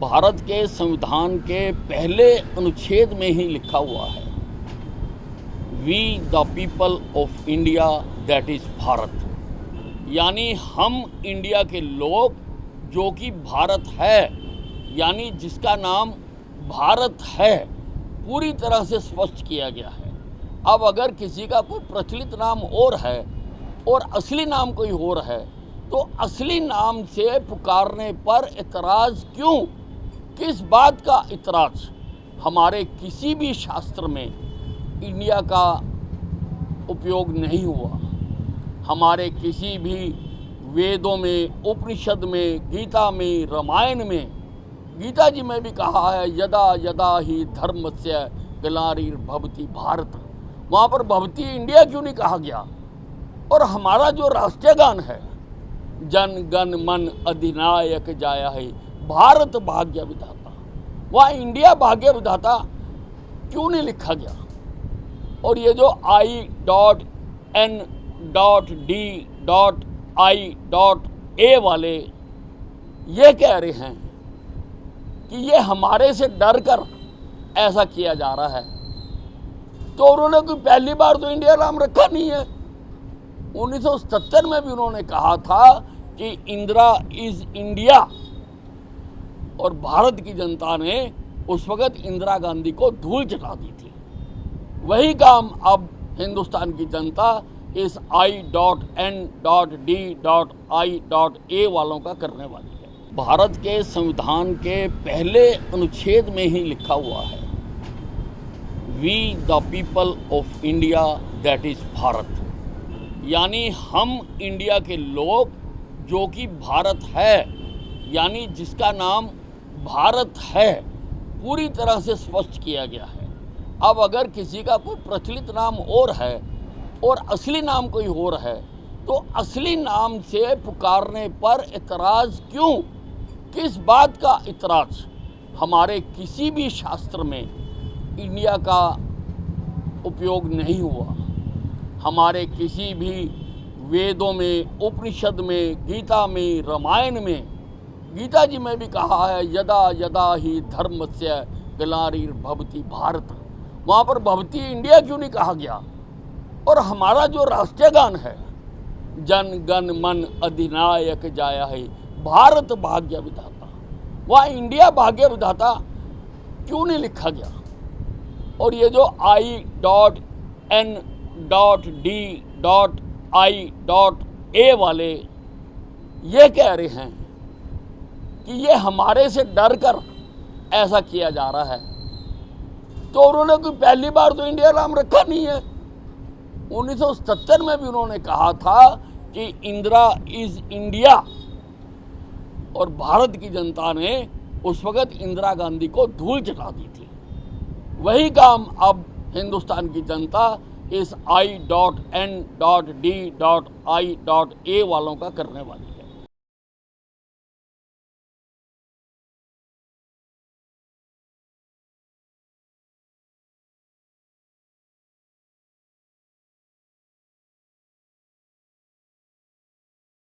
भारत के संविधान के पहले अनुच्छेद में ही लिखा हुआ है, we the people of India that is Bharat. यानी हम इंडिया के लोग जो कि भारत है, यानी जिसका नाम भारत है, पूरी तरह से स्पष्ट किया गया है। अब अगर किसी का कोई प्रचलित नाम और है और असली नाम कोई और है, तो असली नाम से पुकारने पर इतराज़ क्यों? किस बात का इतराज़? हमारे किसी भी शास्त्र में इंडिया का उपयोग नहीं हुआ। हमारे किसी भी वेदों में, उपनिषद में, गीता में, रामायण में, गीता जी में भी कहा है, यदा यदा ही धर्मस्य ग्लानिर्भवति भारत। वहाँ पर भवती इंडिया क्यों नहीं कहा गया? और हमारा जो राष्ट्रीय गान है, जन गण मन अधिनायक जाया है, भारत भाग्य विधाता, वहाँ इंडिया भाग्य विधाता क्यों नहीं लिखा गया? और ये जो I.N.D.I.A वाले ये कह रहे हैं कि ये हमारे से डर कर ऐसा किया जा रहा है, तो उन्होंने कोई पहली बार तो इंडिया नाम रखा नहीं है। 1977 में भी उन्होंने कहा था कि इंदिरा इज इंडिया, और भारत की जनता ने उस वक्त इंदिरा गांधी को धूल चटा दी थी। वही काम अब हिंदुस्तान की जनता इस I.N.D.I.A वालों का करने वाली है। भारत के संविधान के पहले अनुच्छेद में ही लिखा हुआ है, we the people of India that is Bharat. यानी हम इंडिया के लोग जो कि भारत है, यानी जिसका नाम भारत है, पूरी तरह से स्पष्ट किया गया है। अब अगर किसी का कोई प्रचलित नाम और है और असली नाम कोई और है, तो असली नाम से पुकारने पर इतराज़ क्यों? किस बात का इतराज़? हमारे किसी भी शास्त्र में इंडिया का उपयोग नहीं हुआ। हमारे किसी भी वेदों में, उपनिषद में, गीता में, रामायण में, गीता जी में भी कहा है, यदा यदा ही धर्मस्य ग्लानिर्भवति भारत। वहाँ पर भवती इंडिया क्यों नहीं कहा गया? और हमारा जो राष्ट्रीय गान है, जन गण मन अधिनायक जाया है, भारत भाग्य विधाता, वहाँ इंडिया भाग्य विधाता क्यों नहीं लिखा गया? और ये जो I.N.D.I.A वाले ये कह रहे हैं कि ये हमारे से डर कर ऐसा किया जा रहा है, तो उन्होंने कोई पहली बार तो इंडिया नाम रखा नहीं है। 1977 में भी उन्होंने कहा था कि इंदिरा इज इंडिया, और भारत की जनता ने उस वक्त इंदिरा गांधी को धूल चटा दी थी। वही काम अब हिंदुस्तान की जनता इस I.N.D.I.A वालों का करने वाली है।